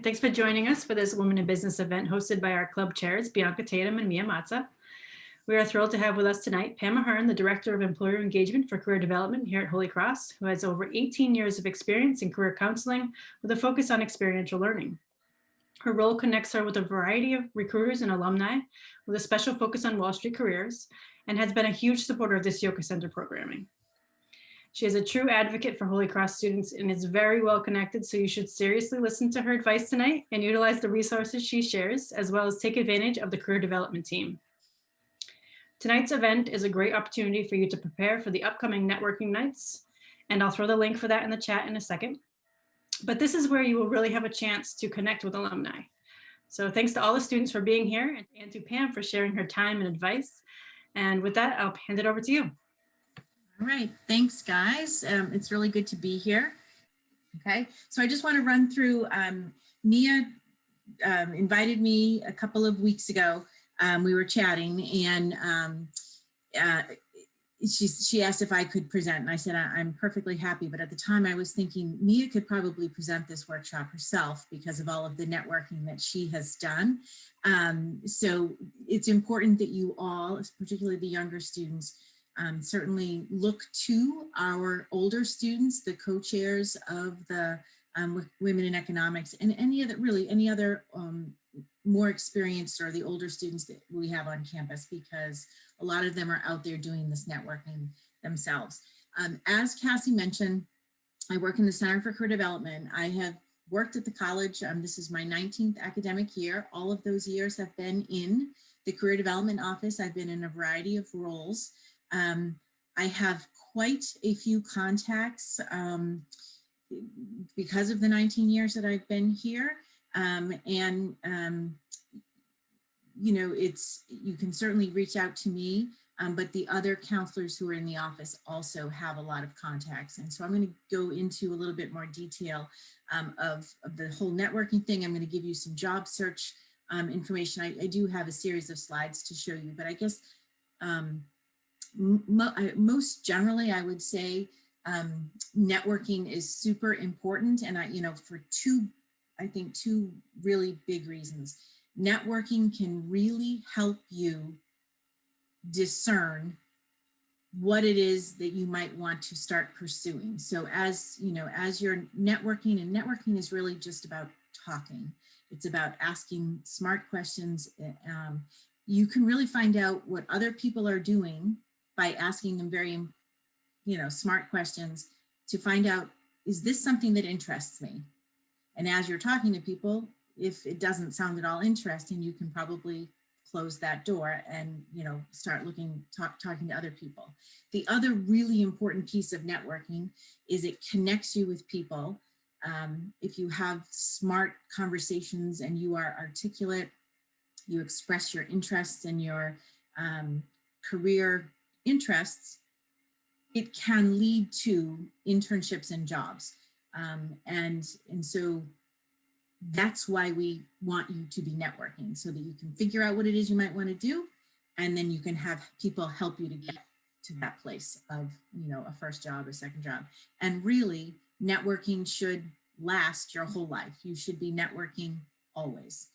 Thanks for joining us for this Women in Business event hosted by our club chairs, Bianca Tatum and Mia Matza. We are thrilled to have with us tonight Pam Ahearn, the Director of Employer Engagement for Career Development here at Holy Cross, who has over 18 years of experience in career counseling with a focus on experiential learning. Her role connects her with a variety of recruiters and alumni with a special focus on Wall Street careers and has been a huge supporter of this Yoga Center programming. She is a true advocate for Holy Cross students and is very well connected, so you should seriously listen to her advice tonight and utilize the resources she shares, as well as take advantage of the career development team. Tonight's event is a great opportunity for you to prepare for the upcoming networking nights, and I'll throw the link for that in the chat in a second. But this is where you will really have a chance to connect with alumni. So thanks to all the students for being here and to Pam for sharing her time and advice. And with that, I'll hand it over to you. All right, thanks guys. It's really good to be here. Okay, so I just want to run through, Mia invited me a couple of weeks ago. We were chatting and she asked if I could present, and I said I'm perfectly happy, but at the time I was thinking Mia could probably present this workshop herself because of all of the networking that she has done. So it's important that you all, particularly the younger students, certainly look to our older students, the co-chairs of the Women in Economics, and any other more experienced or the older students that we have on campus, because a lot of them are out there doing this networking themselves. As Cassie mentioned, I work in the Center for Career Development. I have worked at the college. This is my 19th academic year. All of those years have been in the Career Development Office. I've been in a variety of roles. I have quite a few contacts because of the 19 years that I've been here. You know, you can certainly reach out to me, but the other counselors who are in the office also have a lot of contacts. And so I'm going to go into a little bit more detail of the whole networking thing. I'm going to give you some job search information. I do have a series of slides to show you, but I guess most generally, I would say networking is super important. And for two really big reasons. Networking can really help you discern what it is that you might want to start pursuing. So as you're networking, and networking is really just about talking. It's about asking smart questions. You can really find out what other people are doing by asking them very, smart questions to find out, is this something that interests me? And as you're talking to people, if it doesn't sound at all interesting, you can probably close that door and start talking to other people. The other really important piece of networking is it connects you with people. If you have smart conversations and you are articulate, you express your interests and your career interests, it can lead to internships and jobs. And so that's why we want you to be networking, so that you can figure out what it is you might want to do, and then you can have people help you to get to that place of, a first job or second job. And really, networking should last your whole life. You should be networking always.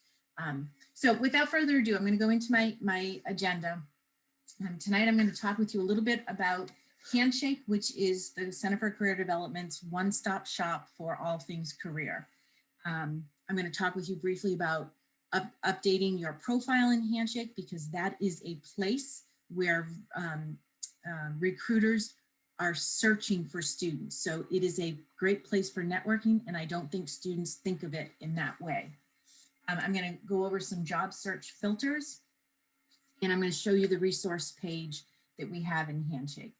So without further ado, I'm going to go into my agenda. Tonight, I'm going to talk with you a little bit about Handshake, which is the Center for Career Development's one-stop shop for all things career. I'm going to talk with you briefly about updating your profile in Handshake, because that is a place where recruiters are searching for students. So it is a great place for networking, and I don't think students think of it in that way. I'm going to go over some job search filters, and I'm going to show you the resource page that we have in Handshake.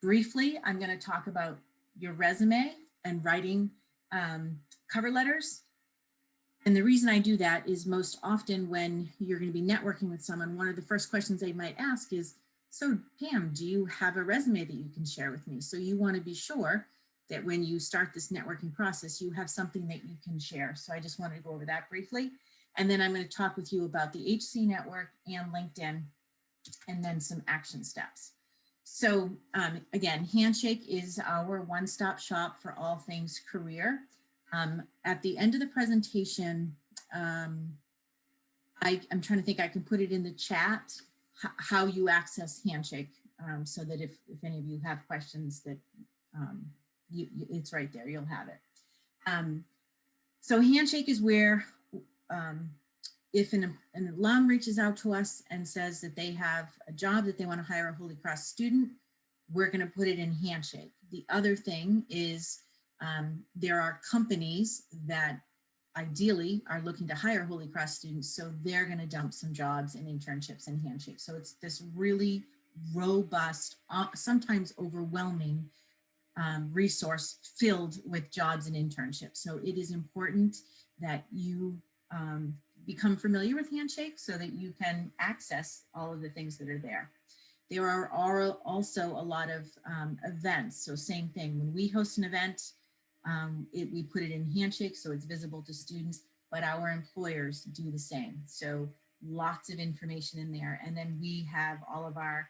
Briefly, I'm going to talk about your resume and writing cover letters. And the reason I do that is most often when you're going to be networking with someone, one of the first questions they might ask is, so Pam, do you have a resume that you can share with me? So you want to be sure that when you start this networking process, you have something that you can share. So I just wanted to go over that briefly. And then I'm going to talk with you about the HC network and LinkedIn, and then some action steps. So again, Handshake is our one-stop shop for all things career. At the end of the presentation, I'm trying to think, I can put it in the chat, how you access Handshake, so that if any of you have questions, that it's right there, you'll have it. So Handshake is where, if an alum reaches out to us and says that they have a job that they want to hire a Holy Cross student, we're going to put it in Handshake. The other thing is, there are companies that ideally are looking to hire Holy Cross students, so they're going to dump some jobs and internships in Handshake. So it's this really robust, sometimes overwhelming resource filled with jobs and internships. So it is important that you become familiar with Handshake so that you can access all of the things that are there. There are also a lot of events. So same thing, when we host an event, we put it in Handshake so it's visible to students, but our employers do the same. So lots of information in there. And then we have all of our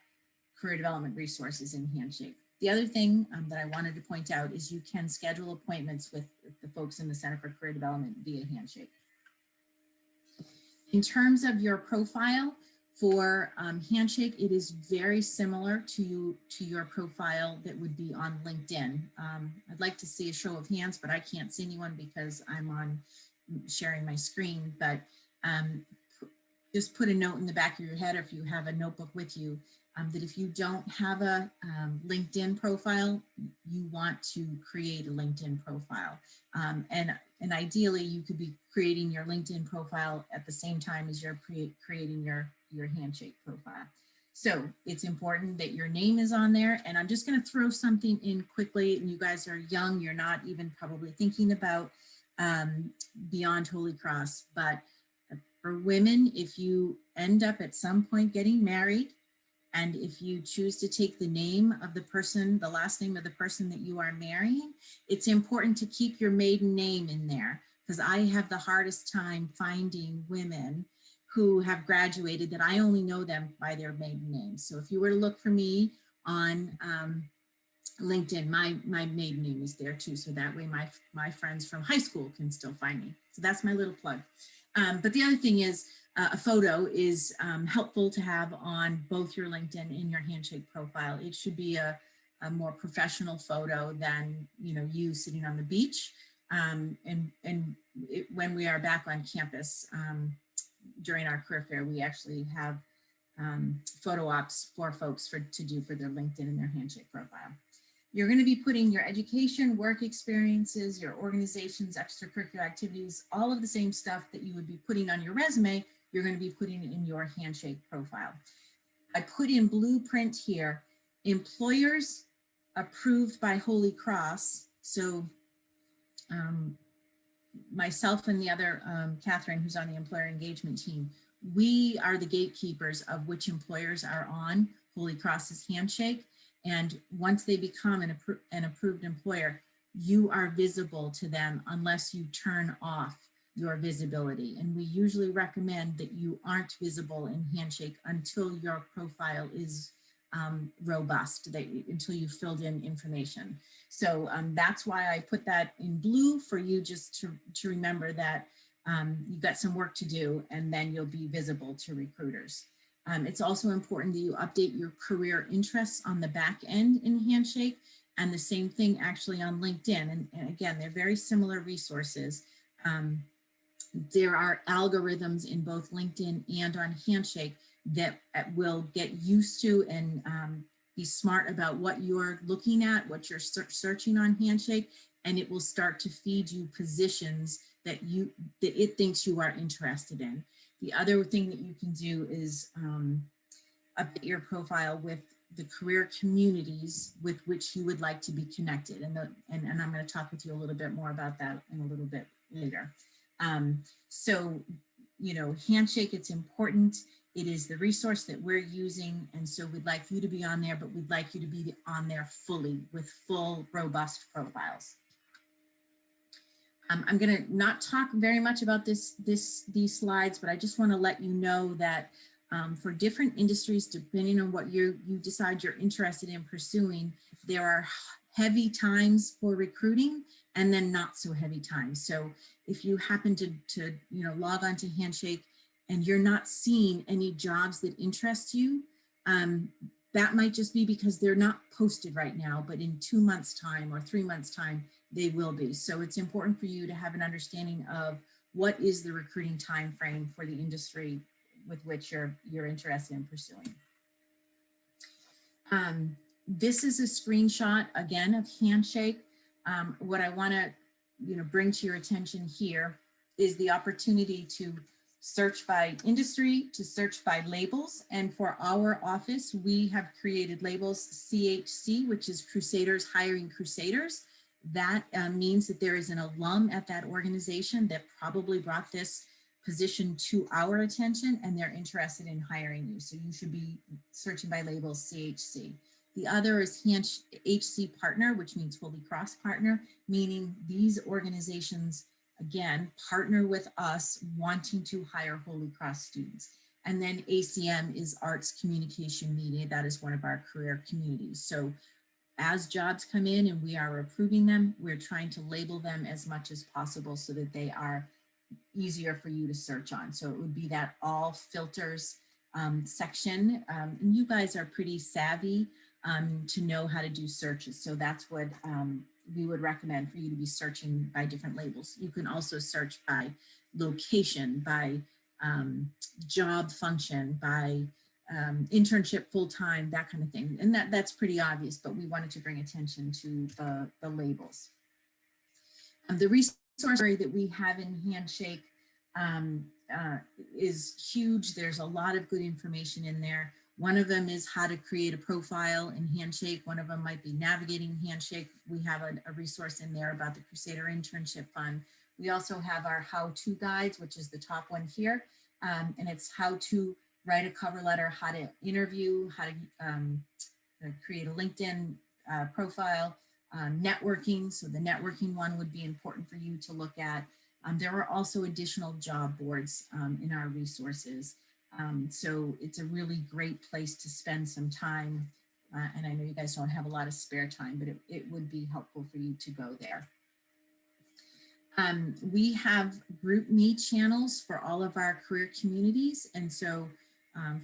career development resources in Handshake. The other thing that I wanted to point out is you can schedule appointments with the folks in the Center for Career Development via Handshake. In terms of your profile for Handshake, it is very similar to your profile that would be on LinkedIn. I'd like to see a show of hands, but I can't see anyone because I'm on sharing my screen, but just put a note in the back of your head, or if you have a notebook with you, that if you don't have a LinkedIn profile, you want to create a LinkedIn profile. And ideally, you could be creating your LinkedIn profile at the same time as you're creating your Handshake profile. So it's important that your name is on there. And I'm just going to throw something in quickly. And you guys are young, you're not even probably thinking about Beyond Holy Cross. But for women, if you end up at some point getting married, and if you choose to take the name of the person, the last name of the person that you are marrying, it's important to keep your maiden name in there, because I have the hardest time finding women who have graduated that I only know them by their maiden name. So if you were to look for me on LinkedIn, my maiden name is there too. So that way my friends from high school can still find me. So that's my little plug. But the other thing is, a photo is helpful to have on both your LinkedIn and your Handshake profile. It should be a more professional photo than you sitting on the beach. When we are back on campus during our career fair, we actually have photo ops for folks to do for their LinkedIn and their Handshake profile. You're going to be putting your education, work experiences, your organization's extracurricular activities, all of the same stuff that you would be putting on your resume, you're going to be putting in your Handshake profile. I put in blueprint here, employers approved by Holy Cross. So myself and the other Catherine, who's on the employer engagement team, we are the gatekeepers of which employers are on Holy Cross's Handshake. And once they become an approved employer, you are visible to them unless you turn off your visibility. And we usually recommend that you aren't visible in Handshake until your profile is robust, until you've filled in information. So that's why I put that in blue for you, just to remember that you've got some work to do, and then you'll be visible to recruiters. It's also important that you update your career interests on the back end in Handshake, and the same thing actually on LinkedIn. And again, they're very similar resources. There are algorithms in both LinkedIn and on Handshake that will get used to and be smart about what you're looking at, what you're searching on Handshake, and it will start to feed you positions that it thinks you are interested in. The other thing that you can do is update your profile with the career communities with which you would like to be connected. And I'm going to talk with you a little bit more about that in a little bit later. So, Handshake, it's important. It is the resource that we're using. And so we'd like you to be on there, but we'd like you to be on there fully with full, robust profiles. I'm going to not talk very much about these slides, but I just want to let you know that for different industries, depending on what you decide you're interested in pursuing, there are heavy times for recruiting and then not so heavy times. So if you happen to log on to Handshake and you're not seeing any jobs that interest you, that might just be because they're not posted right now, but in 2 months time or 3 months time, they will be. So it's important for you to have an understanding of what is the recruiting time frame for the industry with which you're interested in pursuing. This is a screenshot again of Handshake. What I want to bring to your attention here is the opportunity to search by industry, to search by labels. And for our office, we have created labels CHC, which is Crusaders Hiring Crusaders. That means that there is an alum at that organization that probably brought this position to our attention and they're interested in hiring you. So you should be searching by label CHC. The other is HC Partner, which means Holy Cross Partner, meaning these organizations, again, partner with us wanting to hire Holy Cross students. And then ACM is Arts Communication Media. That is one of our career communities. So as jobs come in and we are approving them, we're trying to label them as much as possible so that they are easier for you to search on. So it would be that all filters section. And you guys are pretty savvy to know how to do searches. So that's what we would recommend for you to be searching by different labels. You can also search by location, by job function, by internship full-time, that kind of thing. And that's pretty obvious, but we wanted to bring attention to the labels. The resource that we have in Handshake is huge. There's a lot of good information in there. One of them is how to create a profile in Handshake. One of them might be navigating Handshake. We have a resource in there about the Crusader Internship Fund. We also have our how-to guides, which is the top one here. And it's how to write a cover letter, how to interview, how to create a LinkedIn profile, networking. So the networking one would be important for you to look at. There are also additional job boards in our resources. So it's a really great place to spend some time. And I know you guys don't have a lot of spare time, but it would be helpful for you to go there. We have GroupMe channels for all of our career communities. And so,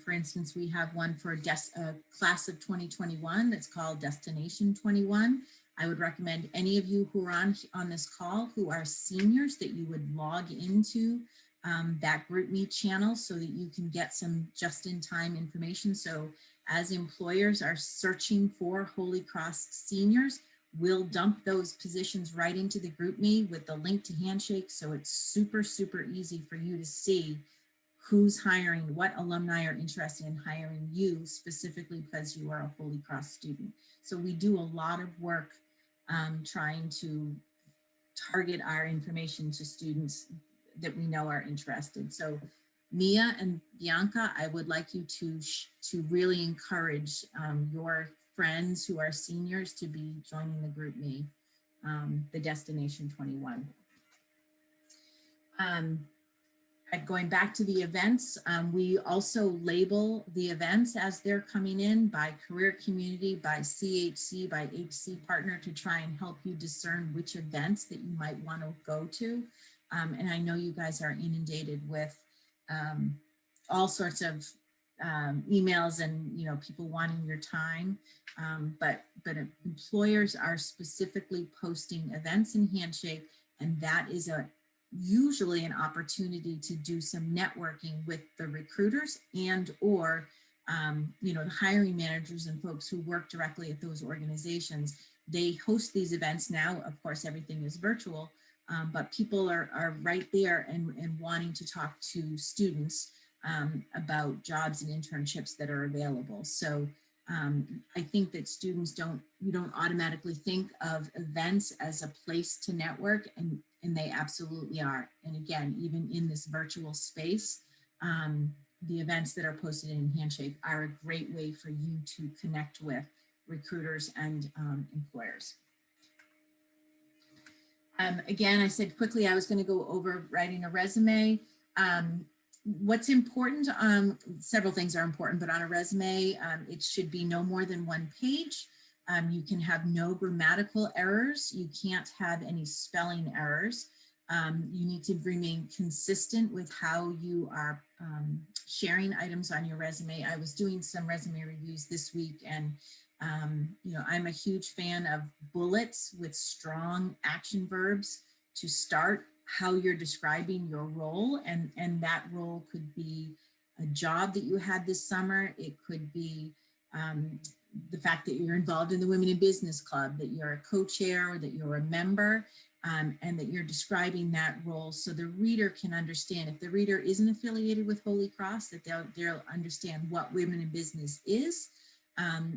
for instance, we have one for class of 2021 that's called Destination 21. I would recommend any of you who are on this call who are seniors that you would log into that GroupMe channel so that you can get some just-in-time information. So as employers are searching for Holy Cross seniors, we'll dump those positions right into the GroupMe with the link to Handshake. So it's super, super easy for you to see who's hiring, what alumni are interested in hiring you specifically because you are a Holy Cross student. So we do a lot of work trying to target our information to students that we know are interested. So Mia and Bianca, I would like you to really encourage your friends who are seniors to be joining the GroupMe, the Destination 21. Going back to the events, we also label the events as they're coming in by career community, by CHC, by HC partner to try and help you discern which events that you might want to go to. And I know you guys are inundated with all sorts of emails and people wanting your time, but employers are specifically posting events in Handshake, and that is usually an opportunity to do some networking with the recruiters and or the hiring managers and folks who work directly at those organizations. They host these events now. Of course, everything is virtual, but people are right there and wanting to talk to students about jobs and internships that are available. So I think that students you don't automatically think of events as a place to network, and they absolutely are. And again, even in this virtual space, the events that are posted in Handshake are a great way for you to connect with recruiters and employers. Again, I said quickly I was going to go over writing a resume. What's important, several things are important, but on a resume, it should be no more than 1 page. You can have no grammatical errors. You can't have any spelling errors. You need to remain consistent with how you are sharing items on your resume. I was doing some resume reviews this week, and you know, I'm a huge fan of bullets with strong action verbs to start how you're describing your role, and that role could be a job that you had this summer. It could be the fact that you're involved in the Women in Business Club, that you're a co-chair, or that you're a member, and that you're describing that role so the reader can understand. If the reader isn't affiliated with Holy Cross, that they'll understand what Women in Business is,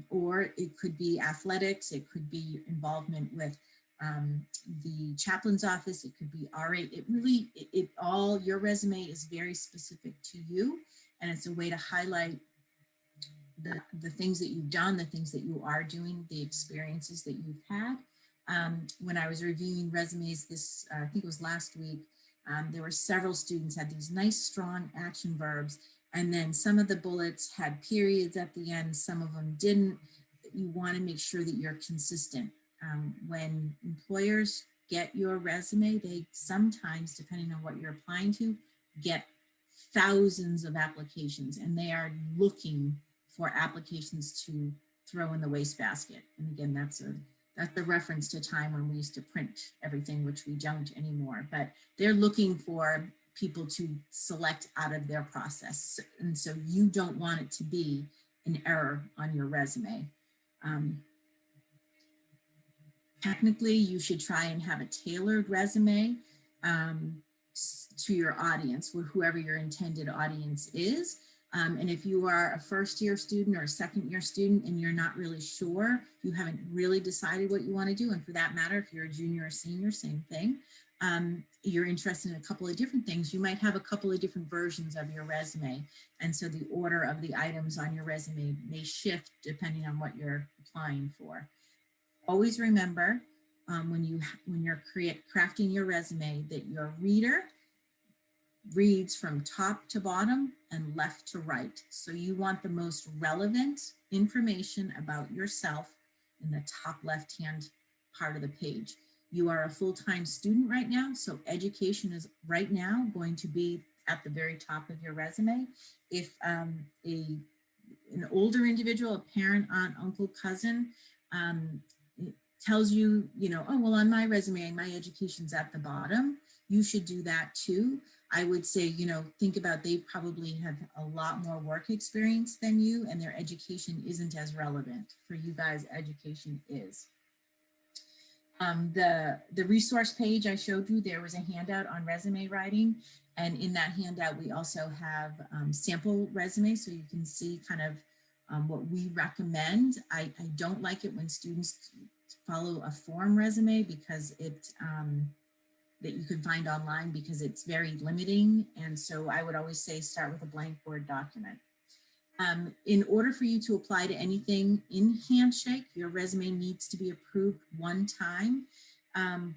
or it could be athletics, it could be involvement with the chaplain's office, it could be RA. It really, all, your resume is very specific to you, and it's a way to highlight the things that you've done, the things that you are doing, the experiences that you've had. When I was reviewing resumes this, I think it was last week, there were several students had these nice, strong action verbs, and then some of the bullets had periods at the end, some of them didn't. You want to make sure that you're consistent. When employers get your resume, they sometimes, depending on what you're applying to, get thousands of applications, and they are looking for applications to throw in the wastebasket. And again, that's a reference to time when we used to print everything, which we don't anymore, but they're looking for people to select out of their process. And so you don't want it to be an error on your resume. Technically, you should try and have a tailored resume to your audience, whoever your intended audience is. And if you are a first-year student or a second-year student and you're not really sure, you haven't really decided what you want to do, and for that matter, if you're a junior or senior, same thing, you're interested in a couple of different things, you might have a couple of different versions of your resume. And so the order of the items on your resume may shift depending on what you're applying for. Always remember when you're crafting your resume that your reader reads from top to bottom and left to right. So you want the most relevant information about yourself in the top left-hand part of the page. You are a full-time student right now, so education is right now going to be at the very top of your resume. If an older individual, a parent, aunt, uncle, cousin, tells you, oh, well, on my resume, my education's at the bottom, you should do that too. I would say, think about, they probably have a lot more work experience than you, and their education isn't as relevant. For you guys, education is. The resource page I showed you, there was a handout on resume writing. And in that handout, we also have sample resumes, so you can see kind of what we recommend. I don't like it when students follow a form resume because that you can find online, because it's very limiting. And so I would always say start with a blank Word document. In order for you to apply to anything in Handshake, your resume needs to be approved one time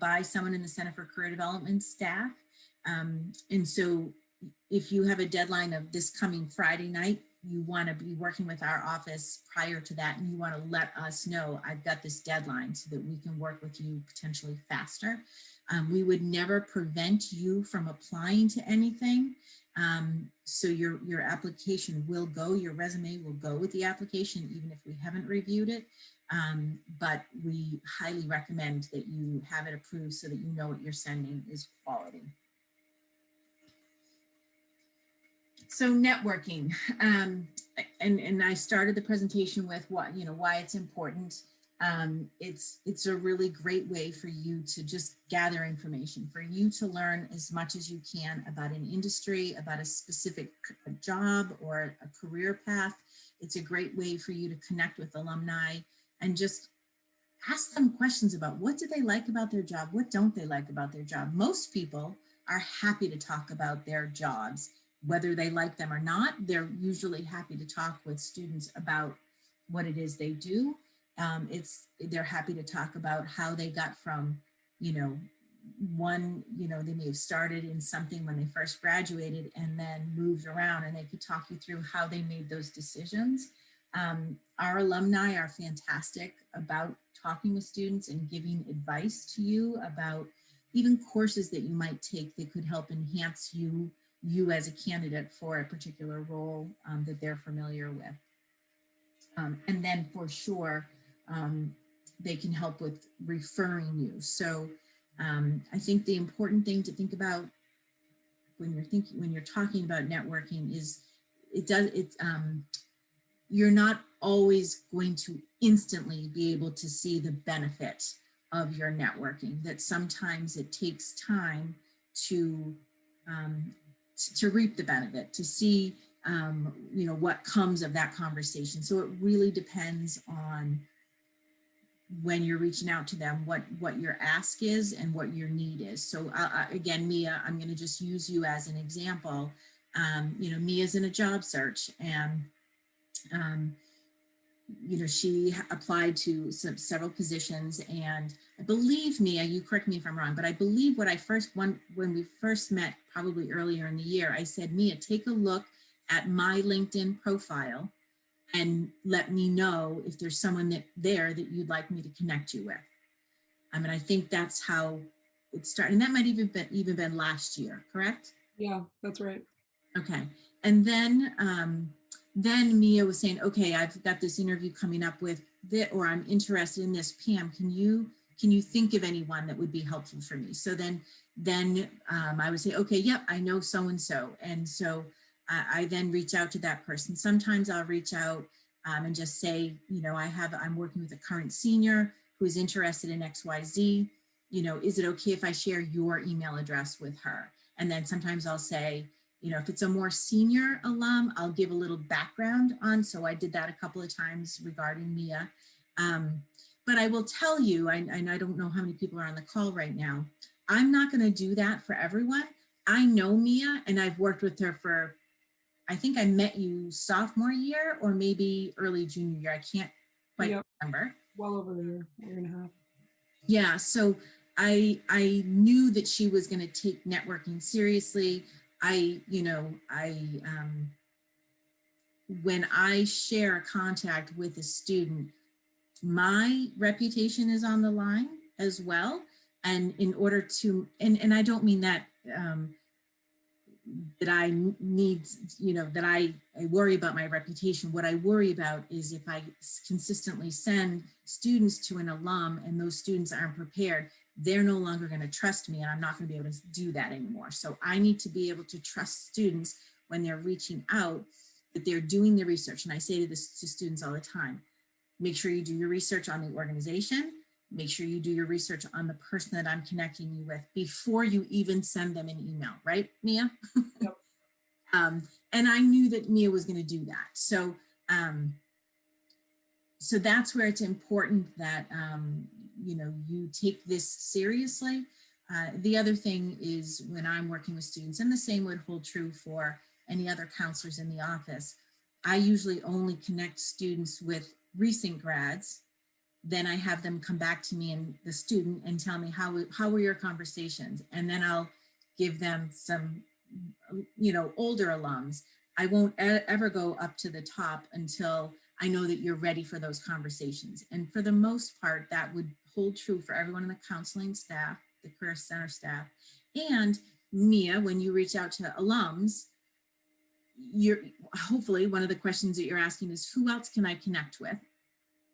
by someone in the Center for Career Development staff. And so if you have a deadline of this coming Friday night, you want to be working with our office prior to that, and you want to let us know, I've got this deadline, so that we can work with you potentially faster. We would never prevent you from applying to anything. So your application will go, your resume will go with the application, even if we haven't reviewed it. But we highly recommend that you have it approved so that you know what you're sending is quality. So networking, and I started the presentation with why it's important. It's a really great way for you to just gather information, for you to learn as much as you can about an industry, about a specific job or a career path. It's a great way for you to connect with alumni and just ask them questions about what do they like about their job, what don't they like about their job. Most people are happy to talk about their jobs, whether they like them or not. They're usually happy to talk with students about what it is they do. They're happy to talk about how they got from, they may have started in something when they first graduated and then moved around, and they could talk you through how they made those decisions. Our alumni are fantastic about talking with students and giving advice to you about even courses that you might take that could help enhance you as a candidate for a particular role that they're familiar with. And then for sure, they can help with referring you. So I think the important thing to think about when you're talking about networking is you're not always going to instantly be able to see the benefit of your networking, that sometimes it takes time to reap the benefit, to see what comes of that conversation. So it really depends on when you're reaching out to them, what your ask is and what your need is. So again, Mia, I'm going to just use you as an example. Mia's in a job search, and she applied to several positions, and I believe, Mia, you correct me if I'm wrong, but I believe when we first met probably earlier in the year, I said, Mia, take a look at my LinkedIn profile and let me know if there's someone there that you'd like me to connect you with. I mean, I think that's how it started. And that might even been last year, correct? Yeah, that's right. Okay. And then Mia was saying, okay, I've got this interview coming up with this, or I'm interested in this. Pam, can you think of anyone that would be helpful for me? So then I would say, okay, yep, I know so-and-so. And so I then reach out to that person. Sometimes I'll reach out and just say, I'm working with a current senior who's interested in XYZ. Is it okay if I share your email address with her? And then sometimes I'll say, if it's a more senior alum, I'll give a little background on. So I did that a couple of times regarding Mia. But I will tell you, and I don't know how many people are on the call right now, I'm not going to do that for everyone. I know Mia, and I've worked with her for, I think I met you sophomore year or maybe early junior year. I can't quite remember. Well over a year and a half. Yeah, so I knew that she was going to take networking seriously. When I share a contact with a student, my reputation is on the line as well. And in order to, and I don't mean that, that I need, that I worry about my reputation. What I worry about is if I consistently send students to an alum and those students aren't prepared, they're no longer going to trust me, and I'm not going to be able to do that anymore. So I need to be able to trust students when they're reaching out, that they're doing the research. And I say to students all the time, make sure you do your research on the organization. Make sure you do your research on the person that I'm connecting you with before you even send them an email, right, Mia? Yep. And I knew that Mia was going to do that. So, so that's where it's important that, you take this seriously. The other thing is when I'm working with students, and the same would hold true for any other counselors in the office, I usually only connect students with recent grads. Then I have them come back to me and the student and tell me how were your conversations, and then I'll give them some older alums. I won't ever go up to the top until I know that you're ready for those conversations. And for the most part, that would hold true for everyone in the counseling staff, the career center staff, and Mia. When you reach out to alums, you're hopefully one of the questions that you're asking is, who else can I connect with?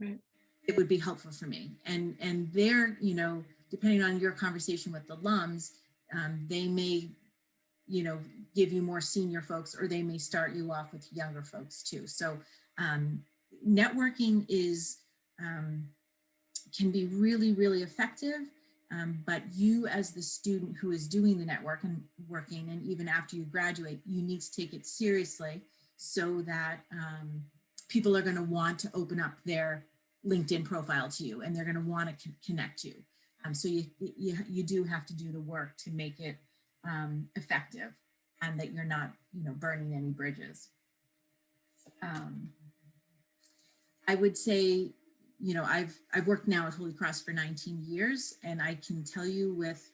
Right. It would be helpful for me. And they're, depending on your conversation with the alums, they may, give you more senior folks, or they may start you off with younger folks too. So networking is, can be really, really effective. But you as the student who is doing the working, and even after you graduate, you need to take it seriously so that people are going to want to open up their LinkedIn profile to you, and they're going to want to connect you. So you do have to do the work to make it effective, and that you're not, burning any bridges. I would say, I've worked now at Holy Cross for 19 years, and I can tell you with,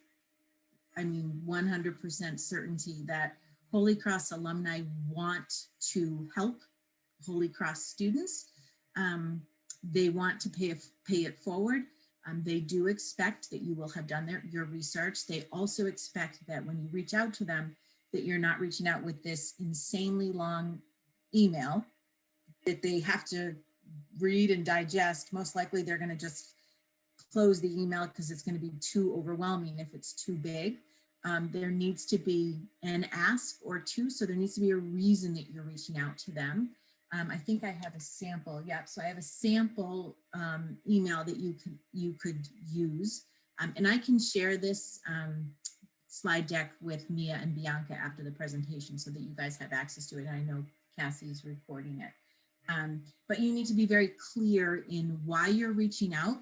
100% certainty that Holy Cross alumni want to help Holy Cross students. they want to pay it forward. They do expect that you will have done your research. They also expect that when you reach out to them, that you're not reaching out with this insanely long email that they have to read and digest. Most likely they're going to just close the email because it's going to be too overwhelming if it's too big. There needs to be an ask or two. So there needs to be a reason that you're reaching out to them. I think I have a sample. Yep. So I have a sample email that you could use. And I can share this slide deck with Mia and Bianca after the presentation so that you guys have access to it. And I know Cassie's recording it. But you need to be very clear in why you're reaching out.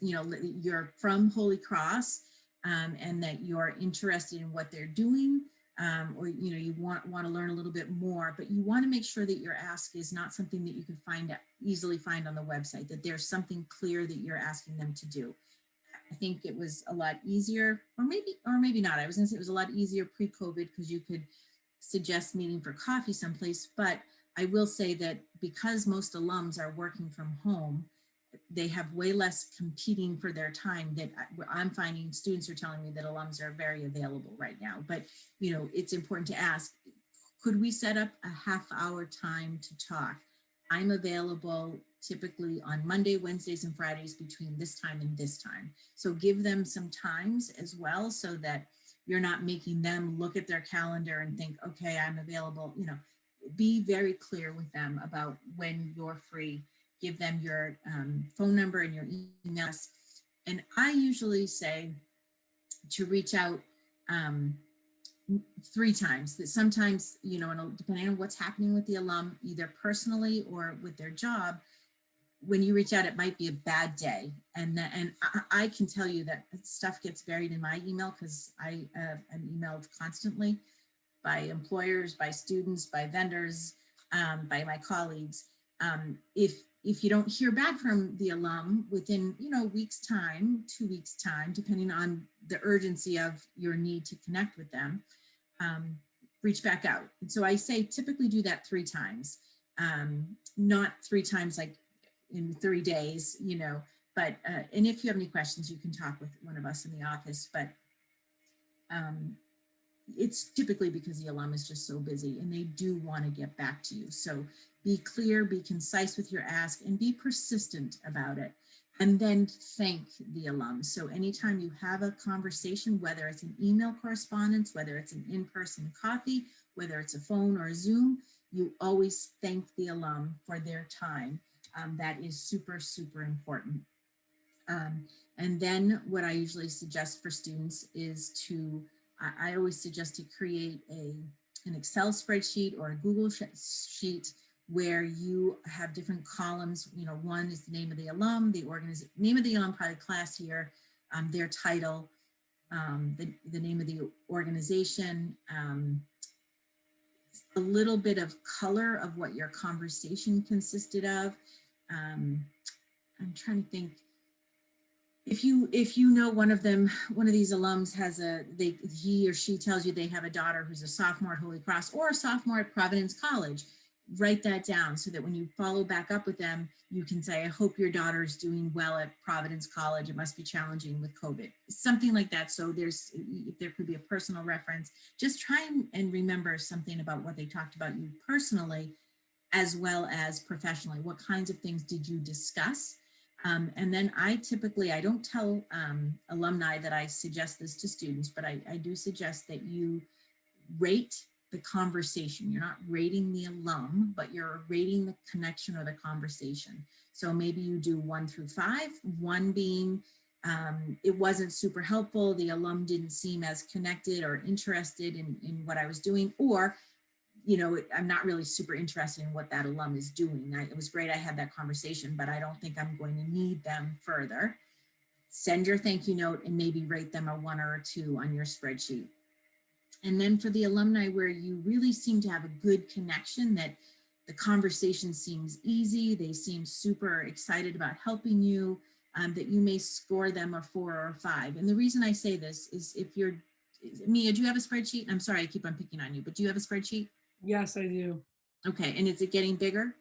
You're from Holy Cross and that you're interested in what they're doing, or you want to learn a little bit more, but you want to make sure that your ask is not something that you can easily find on the website, that there's something clear that you're asking them to do. I think it was a lot easier, or maybe not. I was going to say it was a lot easier pre-COVID because you could suggest meeting for coffee someplace, but I will say that because most alums are working from home, they have way less competing for their time. That I'm finding students are telling me that alums are very available right now, but it's important to ask, could we set up a half-hour time to talk? I'm available typically on Monday, Wednesdays, and Fridays between this time and this time. So give them some times as well so that you're not making them look at their calendar and think, okay, I'm available. Be very clear with them about when you're free. Give them your phone number and your email. And I usually say to reach out 3 times. That sometimes, depending on what's happening with the alum, either personally or with their job, when you reach out, it might be a bad day. And I can tell you that stuff gets buried in my email because I am emailed constantly by employers, by students, by vendors, by my colleagues. If you don't hear back from the alum within, week's time, 2 weeks time, depending on the urgency of your need to connect with them, reach back out. And so I say typically do that 3 times, not 3 times like in 3 days, but, and if you have any questions, you can talk with one of us in the office, but it's typically because the alum is just so busy and they do want to get back to you. So be clear, be concise with your ask, and be persistent about it. And then thank the alum. So anytime you have a conversation, whether it's an email correspondence, whether it's an in-person coffee, whether it's a phone or a Zoom, you always thank the alum for their time. That is super, super important. And then what I usually suggest for students is I always suggest to create an Excel spreadsheet or a Google sheet where you have different columns. One is the name of the alum, the name of the alum, probably class year, their title, the name of the organization, a little bit of color of what your conversation consisted of. I'm trying to think. If you know one of these alums has he or she tells you they have a daughter who's a sophomore at Holy Cross or a sophomore at Providence College, write that down so that when you follow back up with them, you can say, I hope your daughter's doing well at Providence College. It must be challenging with COVID, something like that. So there could be a personal reference. Just try and remember something about what they talked about you personally, as well as professionally. What kinds of things did you discuss? And then I don't tell alumni that I suggest this to students, but I do suggest that you rate the conversation. You're not rating the alum, but you're rating the connection or the conversation. So maybe you do 1 through 5, 1 being it wasn't super helpful. The alum didn't seem as connected or interested in what I was doing, or I'm not really super interested in what that alum is doing. It was great I had that conversation, but I don't think I'm going to need them further. Send your thank you note and maybe rate them a 1 or a 2 on your spreadsheet. And then for the alumni where you really seem to have a good connection, that the conversation seems easy, they seem super excited about helping you, that you may score them a 4 or a 5. And the reason I say this is Mia, do you have a spreadsheet? I'm sorry, I keep on picking on you, but do you have a spreadsheet? Yes, I do. Okay, and is it getting bigger?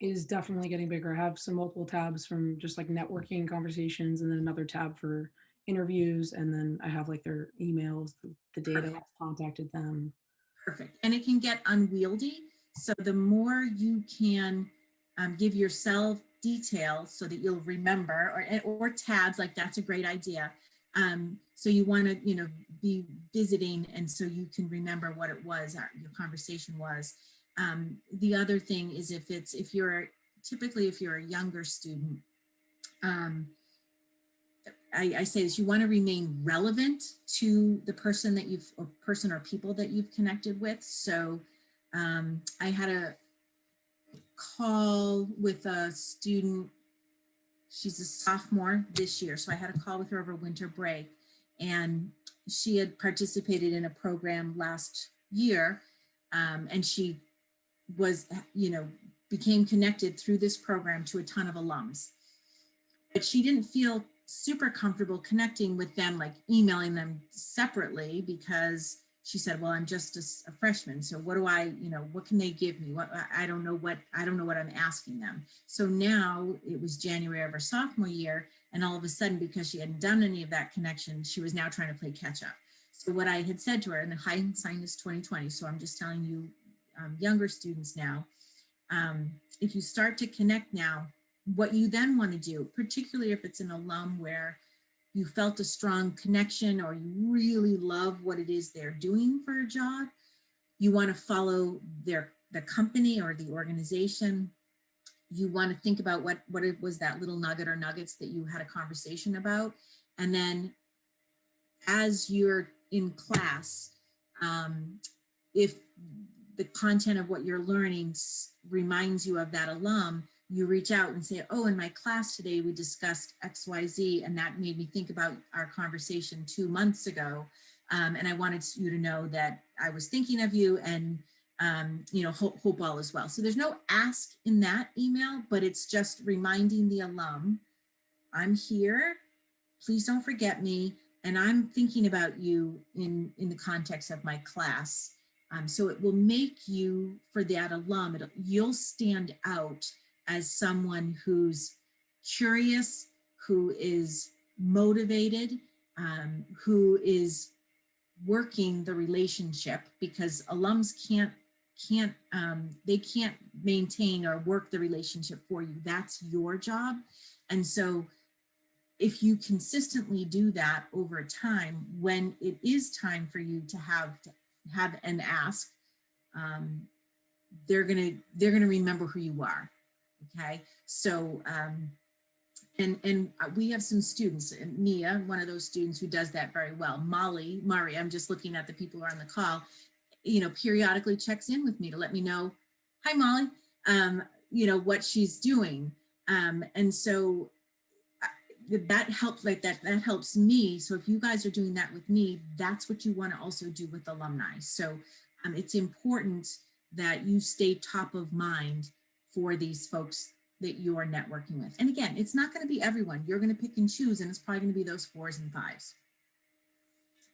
is definitely getting bigger. I have some multiple tabs from just like networking conversations, and then another tab for interviews, and then I have like their emails, the data Perfect. that's contacted them. Perfect. And it can get unwieldy. So the more you can give yourself detail so that you'll remember, or tabs, like that's a great idea. So you want to, be visiting, and so you can remember what it was, your conversation was. The other thing is if you're a younger student, I say this, you want to remain relevant to the person or people that you've connected with. So I had a call with a student. She's a sophomore this year. So I had a call with her over winter break, and she had participated in a program last year. And she was, became connected through this program to a ton of alums. But she didn't feel super comfortable connecting with them, like emailing them separately, because she said, well, I'm just a freshman. So what do I, what can they give me? I don't know what I'm asking them. So now it was January of her sophomore year. And all of a sudden, because she hadn't done any of that connection, she was now trying to play catch up. So what I had said to her, and hindsight is 2020. So I'm just telling you, younger students now, if you start to connect now, what you then want to do, particularly if it's an alum where you felt a strong connection or you really love what it is they're doing for a job, you want to follow the company or the organization. You want to think about what it was, that little nugget or nuggets that you had a conversation about. And then as you're in class, if the content of what you're learning reminds you of that alum, you reach out and say, oh, in my class today, we discussed XYZ, and that made me think about our conversation 2 months ago. And I wanted you to know that I was thinking of you, and hope all is well. So there's no ask in that email, but it's just reminding the alum, I'm here, please don't forget me, and I'm thinking about you in the context of my class. So it will make you, for that alum, you'll stand out as someone who's curious, who is motivated, who is working the relationship, because alums can't maintain or work the relationship for you. That's your job. And so if you consistently do that over time, when it is time for you to have an ask, they're gonna remember who you are. Okay, so and we have some students, Mia, one of those students who does that very well. Mari, I'm just looking at the people who are on the call, periodically checks in with me to let me know, hi Molly, what she's doing. And so that helps, like that helps me. So if you guys are doing that with me, that's what you want to also do with alumni. So it's important that you stay top of mind for these folks that you're networking with. And again, it's not going to be everyone. You're going to pick and choose, and it's probably going to be those 4s and 5s.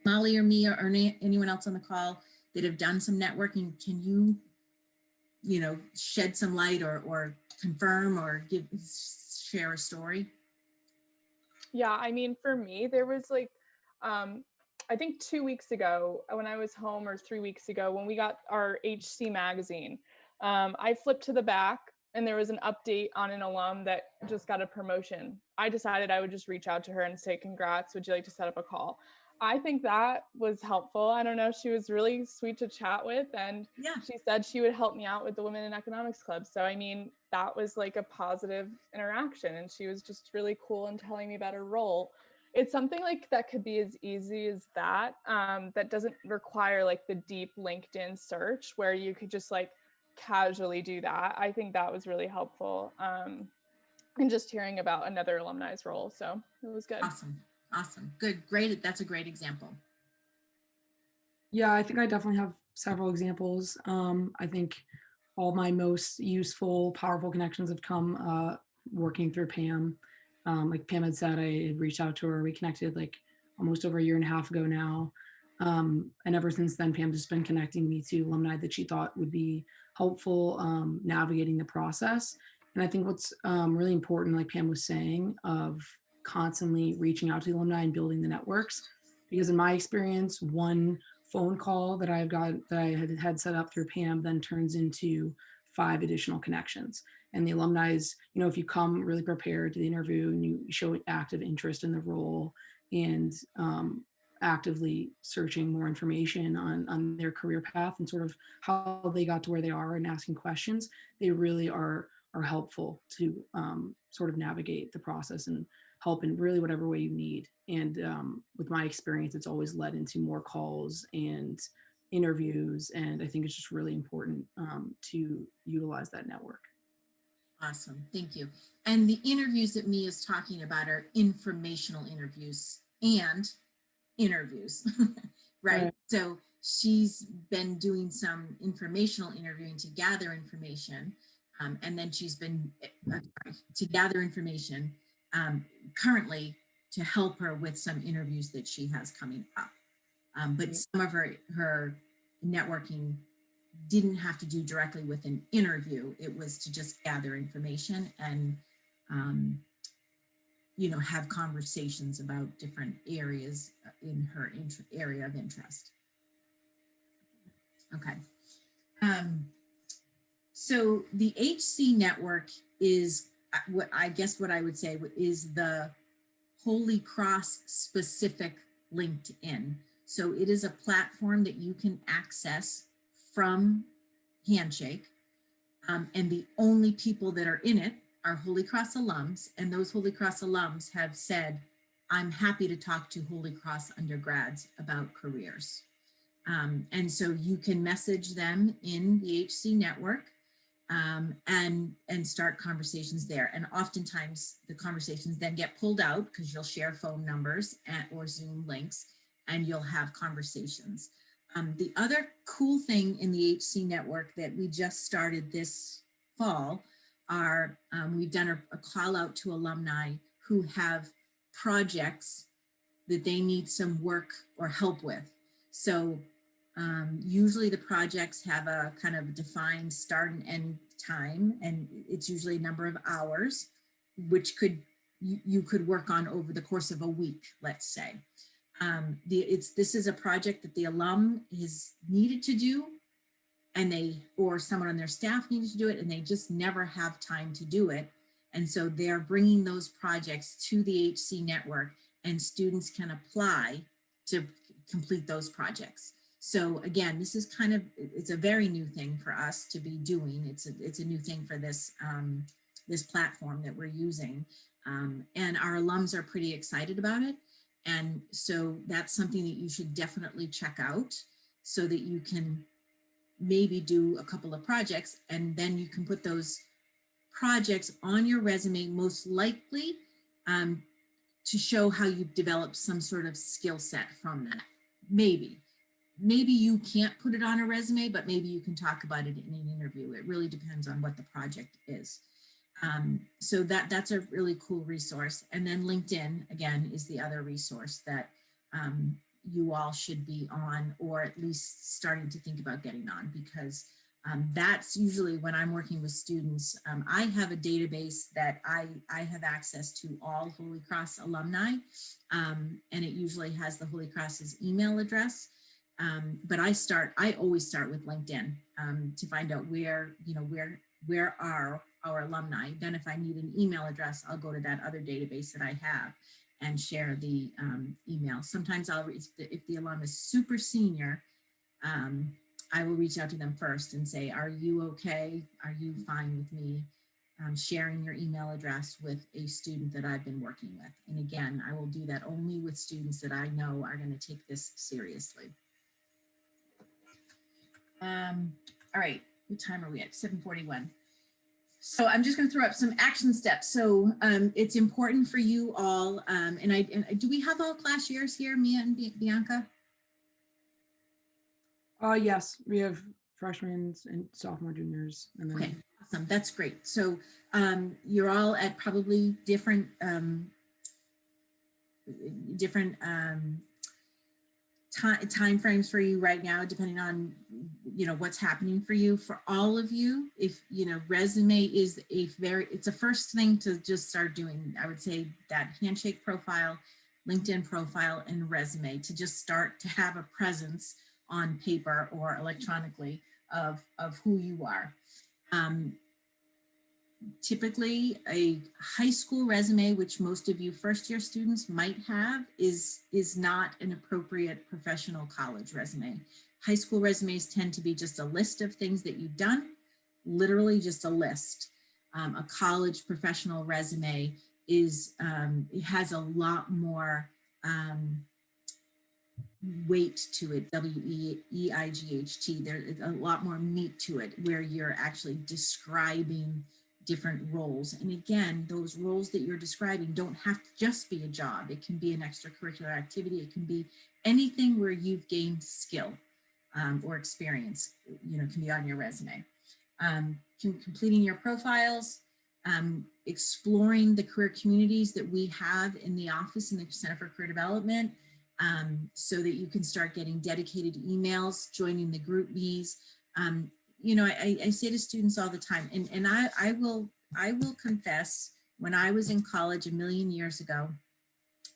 Molly or Mia or anyone else on the call that have done some networking, can you, shed some light or confirm or share a story? Yeah, I mean, for me, there was like, I think 2 weeks ago when I was home, or 3 weeks ago when we got our HC magazine, I flipped to the back and there was an update on an alum that just got a promotion. I decided I would just reach out to her and say, congrats, would you like to set up a call? I think that was helpful. I don't know, she was really sweet to chat with, and Yeah. she said she would help me out with the Women in Economics Club. So, I mean, that was like a positive interaction, and she was just really cool in telling me about her role. It's something like that could be as easy as that, that doesn't require like the deep LinkedIn search where you could just like casually do that. I think that was really helpful. And just hearing about another alumni's role. So it was good. Awesome. Good. Great. That's a great example. Yeah, I think I definitely have several examples. I think all my most useful, powerful connections have come working through Pam. Like Pam had said, I had reached out to her. We connected like almost over a year and a half ago now. And ever since then, Pam's just been connecting me to alumni that she thought would be helpful navigating the process. And I think what's really important, like Pam was saying, of constantly reaching out to the alumni and building the networks. Because in my experience, one phone call that I had set up through Pam then turns into 5 additional connections. And the alumni is, if you come really prepared to the interview and you show active interest in the role and actively searching more information on their career path and sort of how they got to where they are and asking questions, they really are helpful to sort of navigate the process and help in really whatever way you need. And with my experience, it's always led into more calls and interviews. And I think it's just really important to utilize that network. Awesome, thank you. And the interviews that Mia is talking about are informational interviews and interviews, right? So she's been doing some informational interviewing to gather information. And then she's been to gather information currently to help her with some interviews that she has coming up. But some of her networking didn't have to do directly with an interview. It was to just gather information and have conversations about different areas in her area of interest. Okay. So the HC network is what I would say is the Holy Cross specific LinkedIn. So it is a platform that you can access from Handshake. And the only people that are in it are Holy Cross alums, and those Holy Cross alums have said, I'm happy to talk to Holy Cross undergrads about careers. And so you can message them in the HC network and start conversations there. And oftentimes the conversations then get pulled out because you'll share phone numbers or Zoom links, and you'll have conversations. The other cool thing in the HC network that we just started this fall are we've done a call out to alumni who have projects that they need some work or help with. So usually the projects have a kind of defined start and end time, and it's usually a number of hours, which you could work on over the course of a week, let's say. This is a project that the alum is needed to do, and or someone on their staff needed to do it, and they just never have time to do it. And so they're bringing those projects to the HC network, and students can apply to complete those projects. So again, this is it's a very new thing for us to be doing. It's a new thing for this, this platform that we're using. And our alums are pretty excited about it. And so that's something that you should definitely check out so that you can maybe do a couple of projects, and then you can put those projects on your resume, most likely to show how you've developed some sort of skill set from that. Maybe you can't put it on a resume, but maybe you can talk about it in an interview. It really depends on what the project is. So that's a really cool resource. And then LinkedIn, again, is the other resource that you all should be on, or at least starting to think about getting on, because that's usually when I'm working with students. I have a database that I have access to all Holy Cross alumni, and it usually has the Holy Cross's email address. But I always start with LinkedIn to find out where are our alumni. Then if I need an email address, I'll go to that other database that I have and share the email. Sometimes if the alum is super senior, I will reach out to them first and say, are you okay? Are you fine with me sharing your email address with a student that I've been working with? And again, I will do that only with students that I know are going to take this seriously. All right, what time are we at? 7:41. So I'm just going to throw up some action steps. So it's important for you all, and do we have all class years here, Mia and Bianca? Yes, we have freshmen and sophomore, juniors. And then okay, awesome. That's great. So you're all at probably different time frames for you right now, depending on, you know, what's happening for you. For all of you, if, you know, resume is it's a first thing to just start doing. I would say that Handshake profile, LinkedIn profile, and resume, to just start to have a presence on paper or electronically of who you are. Typically a high school resume, which most of you first year students might have, is not an appropriate professional college resume. High school resumes tend to be just a list of things that you've done, literally just a list. A college professional resume is, it has a lot more weight to it, W-E-I-G-H-T. There's a lot more meat to it, where you're actually describing different roles. And again, those roles that you're describing don't have to just be a job. It can be an extracurricular activity. It can be anything where you've gained skill or experience, you know, can be on your resume. Completing your profiles, exploring the career communities that we have in the office in the Center for Career Development, so that you can start getting dedicated emails, joining the GroupMes. You know, I say to students all the time, and I will confess, when I was in college a million years ago,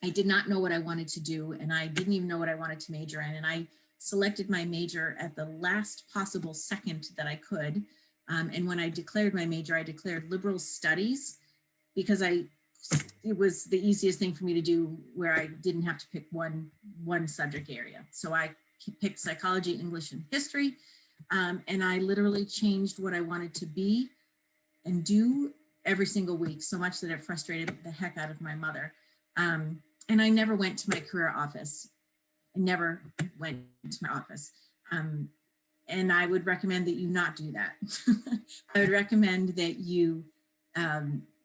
I did not know what I wanted to do, and I didn't even know what I wanted to major in. And I selected my major at the last possible second that I could. And when I declared my major, I declared liberal studies, because it was the easiest thing for me to do, where I didn't have to pick one subject area. So I picked psychology, English, and history. And I literally changed what I wanted to be and do every single week, so much that it frustrated the heck out of my mother. And I never went to my career office. I never went to my office. And I would recommend that you not do that. I would recommend that you,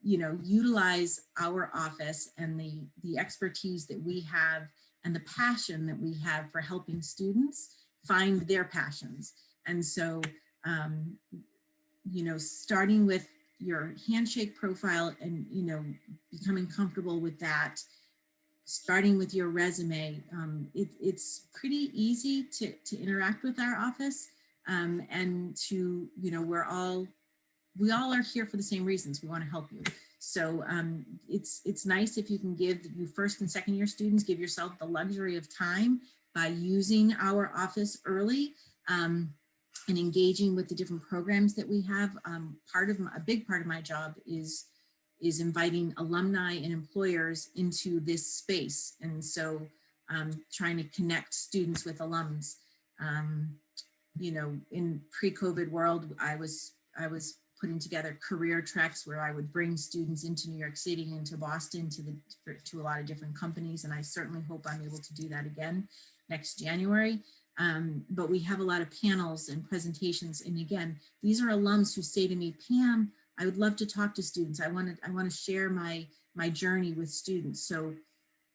you know, utilize our office and the expertise that we have and the passion that we have for helping students find their passions. And so, you know, starting with your Handshake profile and, you know, becoming comfortable with that, starting with your resume, it's pretty easy to interact with our office, and to, you know, we all are here for the same reasons. We want to help you. So it's nice if you can give you first and second year students, give yourself the luxury of time by using our office early, and engaging with the different programs that we have. A big part of my job is inviting alumni and employers into this space. And so trying to connect students with alums. You know, in pre-COVID world, I was putting together career treks where I would bring students into New York City, into Boston, to a lot of different companies. And I certainly hope I'm able to do that again next January. But we have a lot of panels and presentations. And again, these are alums who say to me, Pam, I would love to talk to students. I want to share my journey with students. So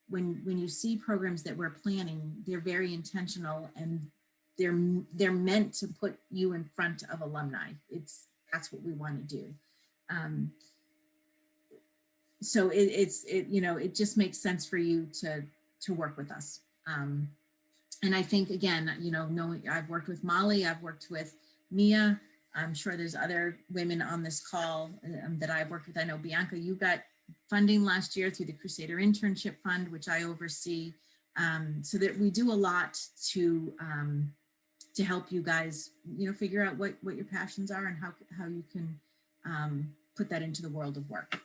when you see programs that we're planning, they're very intentional, and they're meant to put you in front of alumni. That's what we want to do. So you know, it just makes sense for you to work with us. And I think, again, you know, I've worked with Molly, I've worked with Mia. I'm sure there's other women on this call that I've worked with. I know, Bianca, you got funding last year through the Crusader Internship Fund, which I oversee. So that we do a lot to help you guys, you know, figure out what your passions are and how you can put that into the world of work.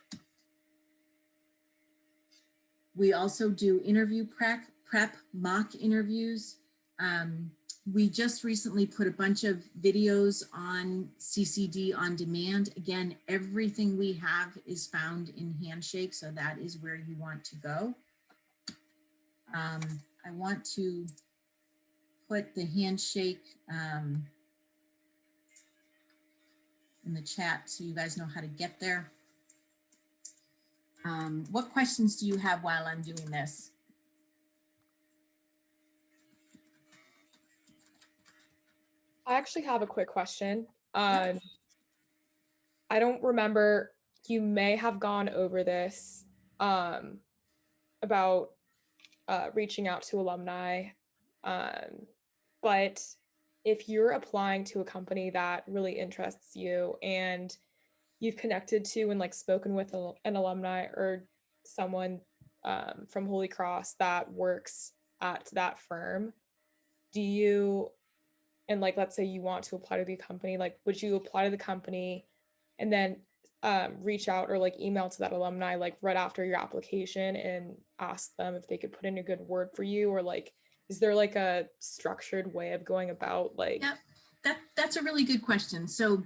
We also do interview prep mock interviews. We just recently put a bunch of videos on CCD on demand. Again, everything we have is found in Handshake, so that is where you want to go. I want to put the Handshake in the chat so you guys know how to get there. What questions do you have while I'm doing this? I actually have a quick question. I don't remember, you may have gone over this about reaching out to alumni But if you're applying to a company that really interests you and you've connected to and like spoken with an alumni or someone from Holy Cross that works at that firm, do you, and like let's say you want to apply to the company, like would you apply to the company and then reach out or like email to that alumni like right after your application and ask them if they could put in a good word for you, or like is there like a structured way of going about like That's a really good question. So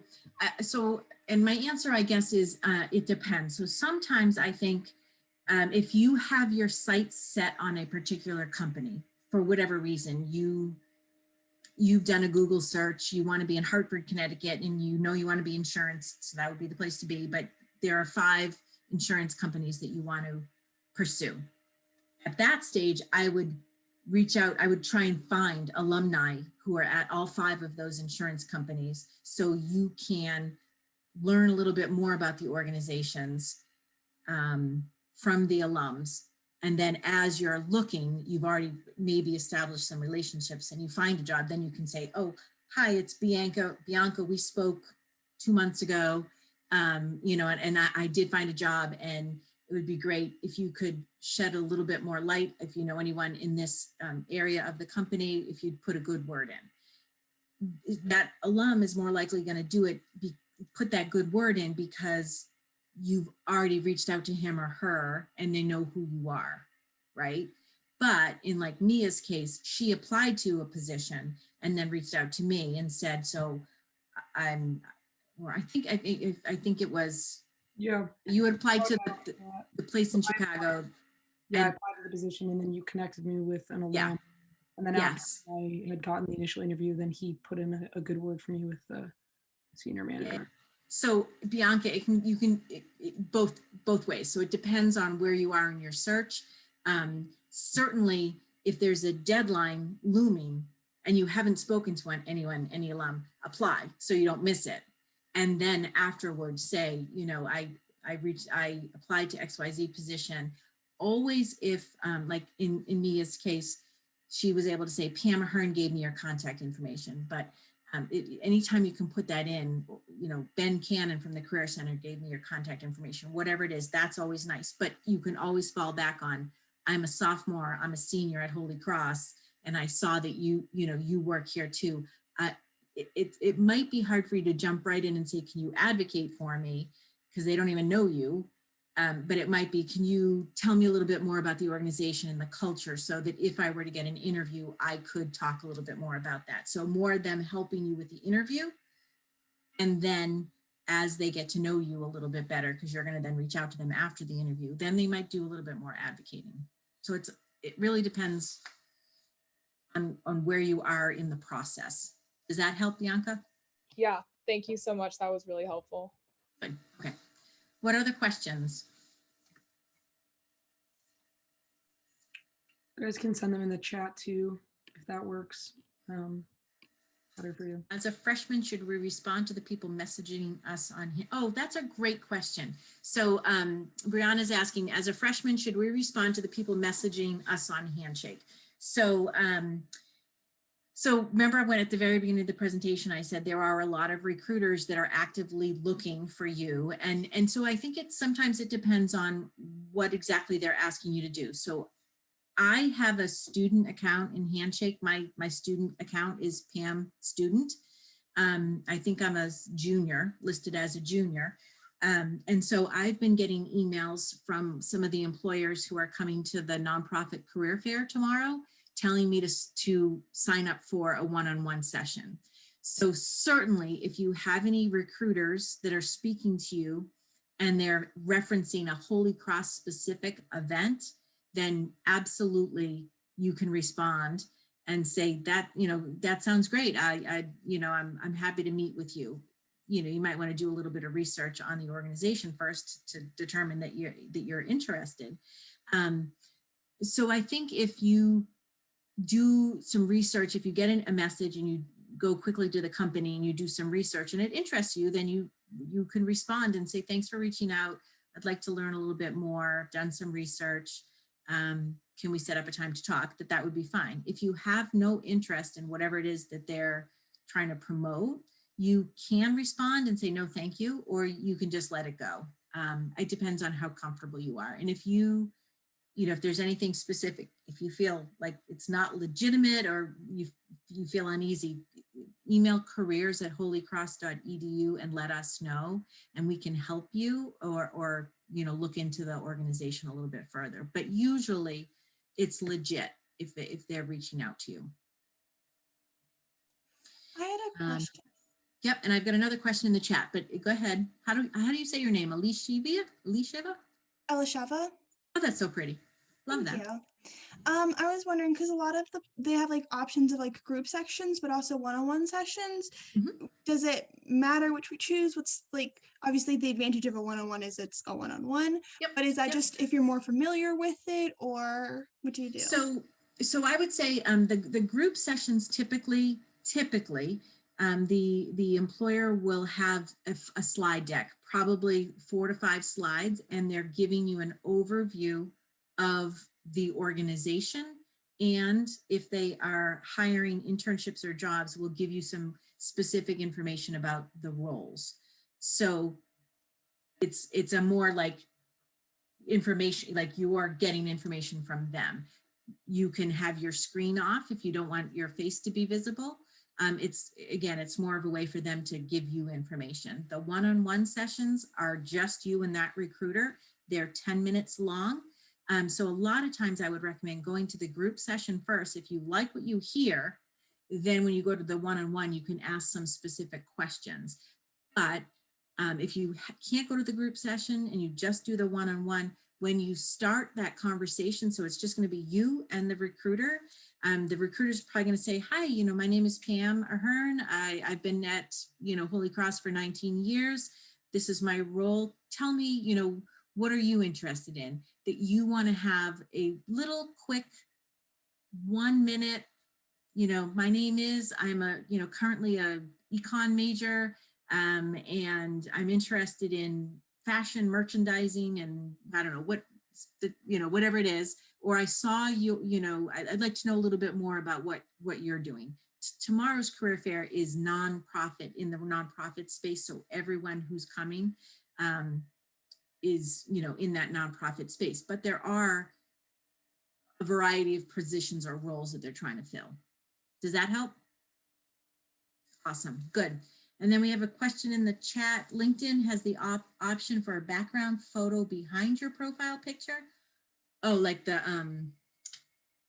and my answer, I guess, is it depends. So sometimes I think if you have your sights set on a particular company for whatever reason, you've done a Google search, you want to be in Hartford, Connecticut, and you know you want to be insurance, so that would be the place to be. But there are 5 insurance companies that you want to pursue. At that stage, I would reach out, I would try and find alumni who are at all 5 of those insurance companies so you can learn a little bit more about the organizations from the alums. And then as you're looking, you've already maybe established some relationships and you find a job, then you can say, oh, hi, it's Bianca. Bianca, we spoke 2 months ago, you know, and I did find a job, and it would be great if you could shed a little bit more light, if you know anyone in this area of the company, if you'd put a good word in. That alum is more likely going to do it, put that good word in because you've already reached out to him or her and they know who you are, right? But in like Mia's case, she applied to a position and then reached out to me and said, so I think it was, Yeah. you had applied to the place in Chicago. Yeah, I applied to the position and then you connected me with an alum. Yeah. And then Yes. after I had gotten the initial interview, then he put in a good word for me with the senior manager. Yeah. So Bianca, you can both ways. So it depends on where you are in your search. Certainly, if there's a deadline looming and you haven't spoken to any alum, apply so you don't miss it. And then afterwards say, you know, I applied to XYZ position. Always, if like in Mia's case, she was able to say, Pam Ahearn gave me your contact information. But anytime you can put that in, you know, Ben Cannon from the Career Center gave me your contact information, whatever it is, that's always nice. But you can always fall back on, I'm a sophomore, I'm a senior at Holy Cross, and I saw that you work here too. It might be hard for you to jump right in and say, can you advocate for me? Because they don't even know you. But it might be, can you tell me a little bit more about the organization and the culture so that if I were to get an interview, I could talk a little bit more about that. So more of them helping you with the interview. And then as they get to know you a little bit better, because you're going to then reach out to them after the interview, then they might do a little bit more advocating. So it really depends on where you are in the process. Does that help, Bianca? Yeah, thank you so much. That was really helpful. Good. Okay. What other questions? You guys can send them in the chat too, if that works better for you. As a freshman, should we respond to the people messaging us on? Oh, that's a great question. So Brianna's asking, as a freshman, should we respond to the people messaging us on Handshake? So remember when at the very beginning of the presentation, I said there are a lot of recruiters that are actively looking for you. And so I think sometimes it depends on what exactly they're asking you to do. So I have a student account in Handshake. My student account is Pam Student. I think I'm a junior, listed as a junior. And so I've been getting emails from some of the employers who are coming to the nonprofit career fair tomorrow, telling me to sign up for a one-on-one session. So certainly if you have any recruiters that are speaking to you and they're referencing a Holy Cross specific event, then absolutely you can respond and say that, you know, that sounds great. I'm happy to meet with you. You know, you might want to do a little bit of research on the organization first to determine that you're interested. So I think if you do some research, if you get a message and you go quickly to the company and you do some research and it interests you, then you can respond and say, thanks for reaching out. I'd like to learn a little bit more. I've done some research. can we set up a time to talk, that would be fine. If you have no interest in whatever it is that they're trying to promote, you can respond and say, no, thank you, or you can just let it go. It depends on how comfortable you are. And if if there's anything specific, if you feel like it's not legitimate or you feel uneasy, email careers@holycross.edu and let us know, and we can help you or look into the organization a little bit further. But usually it's legit if they're reaching out to you. I had a question. Yep, and I've got another question in the chat, but go ahead. How do you say your name? Elisheva? Elisheva. Oh, that's so pretty. Love Thank that. you. I was wondering, because a lot of they have like options of like group sections, but also one-on-one sessions. Mhm. Does it matter which we choose? What's like, obviously the advantage of a one-on-one is it's a one-on-one, Yep. but is that Yep. just if you're more familiar with it, or what do you do? So I would say the group sessions typically the employer will have a slide deck, probably 4 to 5 slides, and they're giving you an overview of the organization. And if they are hiring internships or jobs, will give you some specific information about the roles. So it's a more like information, like you are getting information from them. You can have your screen off if you don't want your face to be visible. It's more of a way for them to give you information. The one-on-one sessions are just you and that recruiter. They're 10 minutes long. So a lot of times I would recommend going to the group session first. If you like what you hear, then when you go to the one-on-one, you can ask some specific questions. But if you can't go to the group session and you just do the one-on-one, when you start that conversation, so it's just going to be you and the recruiter's probably going to say, hi, my name is Pam Ahearn. I've been at, Holy Cross for 19 years. This is my role. Tell me, what are you interested in? That you want to have a little quick 1 minute, my name is, I'm currently a econ major, and I'm interested in fashion merchandising, and I don't know what, whatever it is, or I saw you, I'd like to know a little bit more about what you're doing. Tomorrow's career fair is nonprofit, in the nonprofit space. So everyone who's coming is, in that nonprofit space, but there are a variety of positions or roles that they're trying to fill. Does that help? Awesome, good. And then we have a question in the chat. LinkedIn has the option for a background photo behind your profile picture. Oh, like the,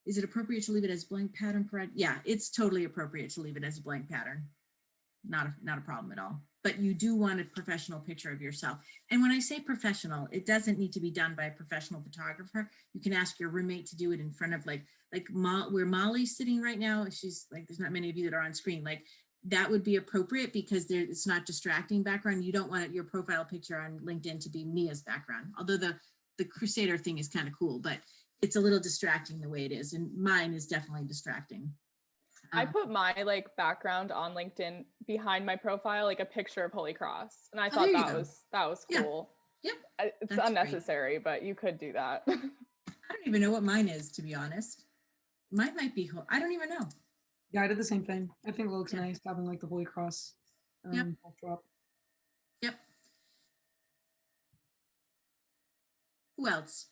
is it appropriate to leave it as blank pattern? Yeah, it's totally appropriate to leave it as a blank pattern. Not a problem at all. But you do want a professional picture of yourself. And when I say professional, it doesn't need to be done by a professional photographer. You can ask your roommate to do it in front of where Molly's sitting right now. She's like, there's not many of you that are on screen. Like, that would be appropriate because it's not distracting background. You don't want your profile picture on LinkedIn to be Mia's background. Although the Crusader thing is kind of cool, but it's a little distracting the way it is. And mine is definitely distracting. I put my background on LinkedIn behind my profile, like a picture of Holy Cross. And I thought that was cool. Yep. It's That's unnecessary, but you could do that. I don't even know what mine is, to be honest. Mine might be, I don't even know. Yeah, I did the same thing. I think it looks nice having like the Holy Cross backdrop. Yep. Who else?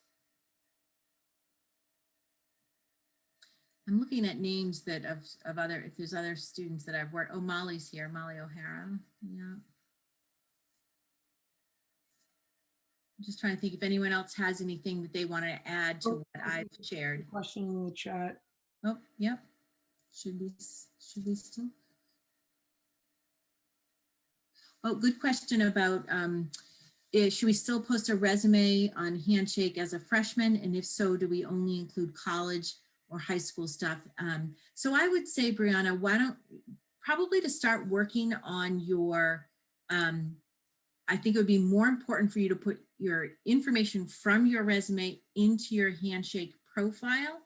I'm looking at names that of other, if there's other students that I've worked. Oh, Molly's here, Molly O'Hara. Yeah. I'm just trying to think if anyone else has anything that they want to add to what I've shared. Question in the chat. Oh, yep. Should we still? Oh, good question about should we still post a resume on Handshake as a freshman? And if so, do we only include college or high school stuff? So I would say, Brianna, probably to start working on your, I think it would be more important for you to put your information from your resume into your Handshake profile.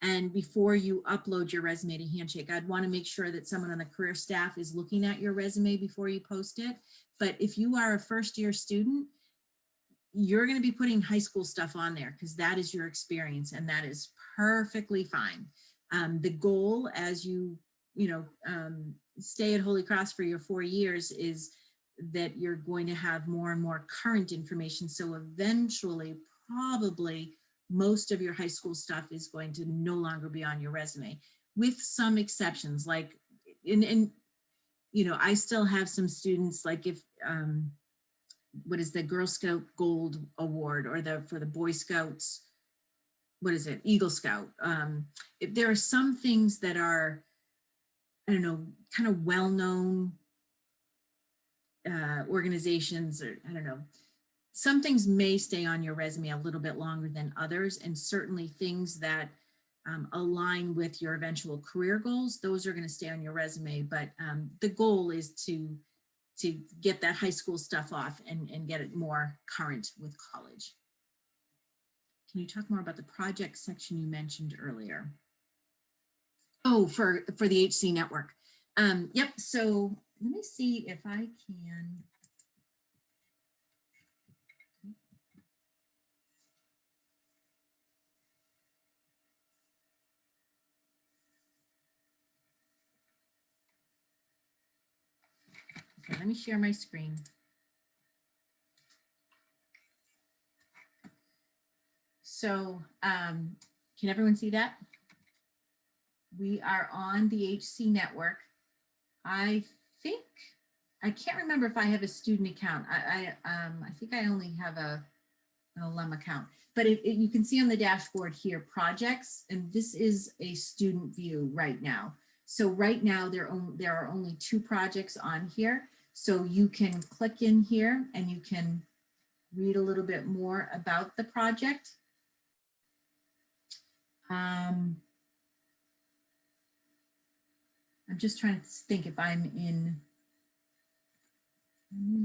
And before you upload your resume to Handshake, I'd want to make sure that someone on the career staff is looking at your resume before you post it. But if you are a first-year student, you're going to be putting high school stuff on there because that is your experience, and that is perfectly fine. The goal as you stay at Holy Cross for your 4 years is that you're going to have more and more current information. So eventually, probably most of your high school stuff is going to no longer be on your resume, with some exceptions. Like, I still have some students, like if, what is the Girl Scout Gold Award, or for the Boy Scouts, what is it, Eagle Scout. If there are some things that are, I don't know, kind of well-known organizations, or I don't know, some things may stay on your resume a little bit longer than others, and certainly things that align with your eventual career goals, those are going to stay on your resume. But the goal is to get that high school stuff off and get it more current with college. Can you talk more about the project section you mentioned earlier? Oh, for the HC network. Yep. So let me see if I can. Okay, let me share my screen. So can everyone see that? We are on the HC network. I think, I can't remember if I have a student account. I think I only have an alum account, but you can see on the dashboard here, projects, and this is a student view right now. So right now there are only 2 projects on here. So you can click in here and you can read a little bit more about the project. I'm just trying to think if I'm in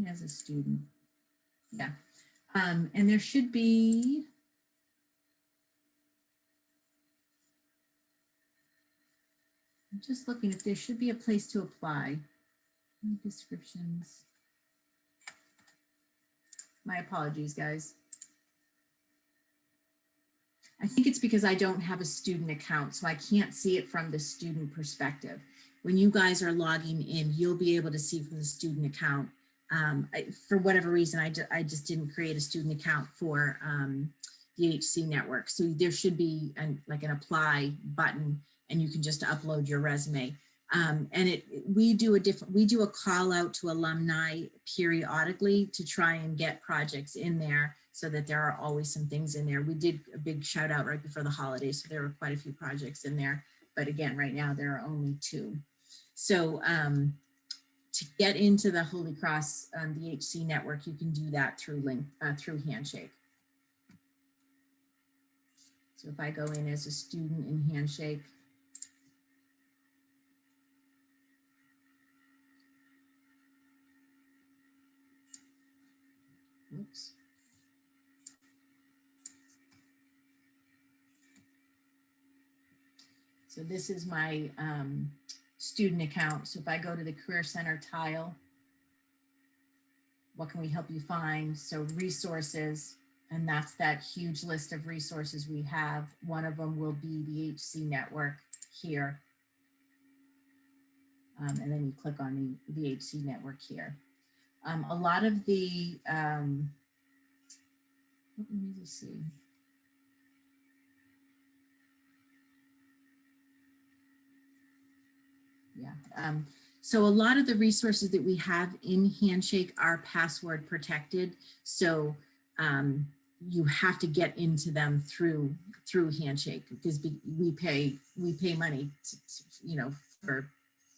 as a student. Yeah. And there should be, I'm just looking if there should be a place to apply. Descriptions. My apologies, guys. I think it's because I don't have a student account, so I can't see it from the student perspective. When you guys are logging in, you'll be able to see from the student account. For whatever reason, I just didn't create a student account for the HC network. So there should be like an apply button, and you can just upload your resume. And we do a call out to alumni periodically to try and get projects in there, so that there are always some things in there. We did a big shout out right before the holidays, so there were quite a few projects in there. But again, right now there are only 2. So to get into the Holy Cross, the HC network, you can do that through Handshake. So if I go in as a student in Handshake, oops. So this is my student account. So if I go to the Career Center tile, what can we help you find? So resources, and that's that huge list of resources we have. One of them will be the HC network here. And then you click on the HC network here. A lot of the, let me just see. Yeah. So a lot of the resources that we have in Handshake are password protected. So you have to get into them through Handshake, because we pay money to,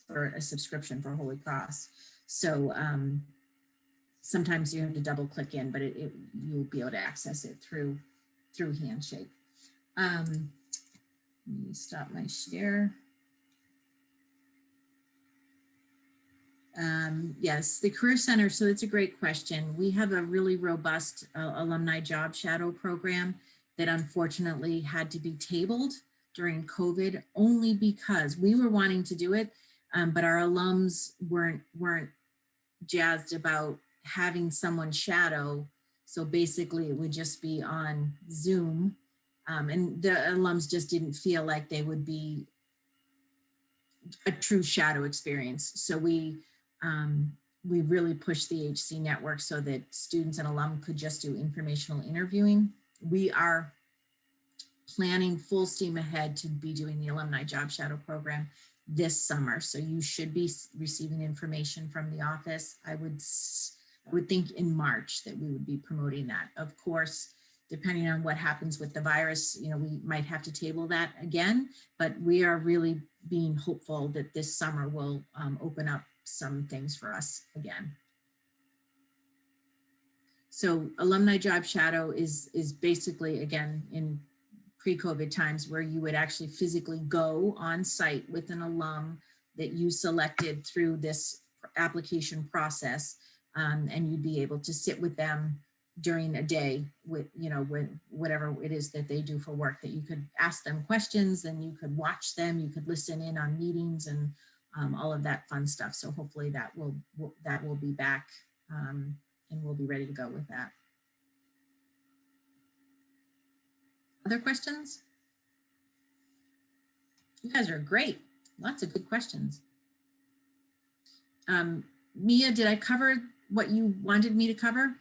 for a subscription for Holy Cross. So sometimes you have to double click in, but you'll be able to access it through Handshake. Let me stop my share. Yes, the Career Center. So it's a great question. We have a really robust alumni job shadow program that unfortunately had to be tabled during COVID, only because we were wanting to do it, but our alums weren't jazzed about having someone shadow So basically it would just be on Zoom. And the alums just didn't feel like they would be a true shadow experience. So we really pushed the HC network so that students and alum could just do informational interviewing. We are planning full steam ahead to be doing the Alumni Job Shadow Program this summer. So you should be receiving information from the office. I would think in March that we would be promoting that. Of course, depending on what happens with the virus, you know, we might have to table that again, but we are really being hopeful that this summer will open up some things for us again. So Alumni Job Shadow is basically, again, in pre-COVID times where you would actually physically go on site with an alum that you selected through this application process, and you'd be able to sit with them during a day with, you know, with whatever it is that they do for work, that you could ask them questions and you could watch them, you could listen in on meetings and all of that fun stuff. So hopefully that will be back, and we'll be ready to go with that. Other questions? You guys are great. Lots of good questions. Mia, did I cover what you wanted me to cover?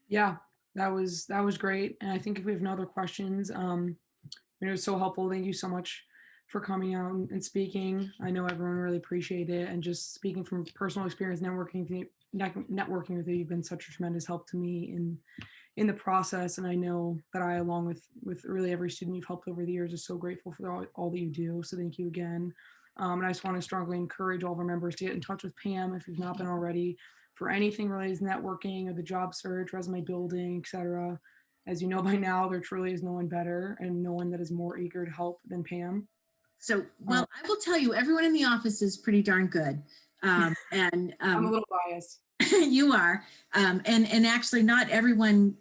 Yeah, that was great. And I think if we have no other questions, it was so helpful. Thank you so much for coming out and speaking. I know everyone really appreciated it. And just speaking from personal experience, networking with you, you've been such a tremendous help to me in the process. And I know that I, along with really every student you've helped over the years, is so grateful for all that you do. So thank you again. And I just want to strongly encourage all of our members to get in touch with Pam if you've not been already, for anything related to networking or the job search, resume building, etc. As you know by now, there truly is no one better and no one that is more eager to help than Pam. So, well, I will tell you, everyone in the office is pretty darn good. I'm a little biased. You are. And actually not everyone,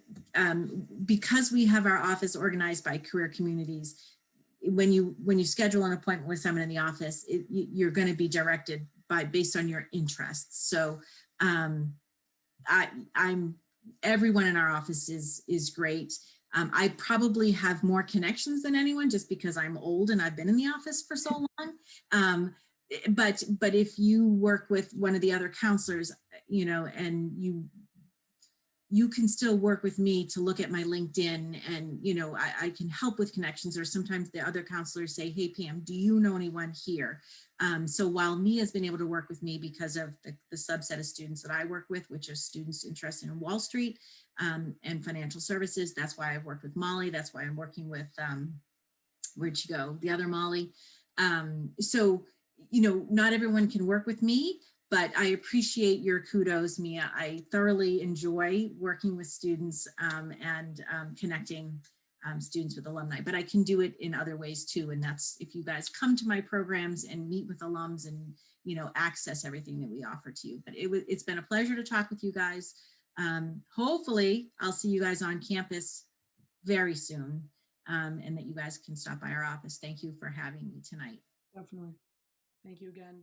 because we have our office organized by career communities, when you schedule an appointment with someone in the office, you're going to be directed based on your interests. So everyone in our office is great. I probably have more connections than anyone just because I'm old and I've been in the office for so long. But if you work with one of the other counselors, you know, and you can still work with me to look at my LinkedIn, and, you know, I can help with connections, or sometimes the other counselors say, hey, Pam, do you know anyone here? So while Mia's been able to work with me because of the subset of students that I work with, which are students interested in Wall Street and financial services, that's why I've worked with Molly. That's why I'm working with, where'd she go? The other Molly. So, you know, not everyone can work with me, but I appreciate your kudos, Mia. I thoroughly enjoy working with students and connecting students with alumni, but I can do it in other ways too. And that's if you guys come to my programs and meet with alums and, you know, access everything that we offer to you. But it's been a pleasure to talk with you guys. Hopefully I'll see you guys on campus very soon, and that you guys can stop by our office. Thank you for having me tonight. Definitely. Thank you again.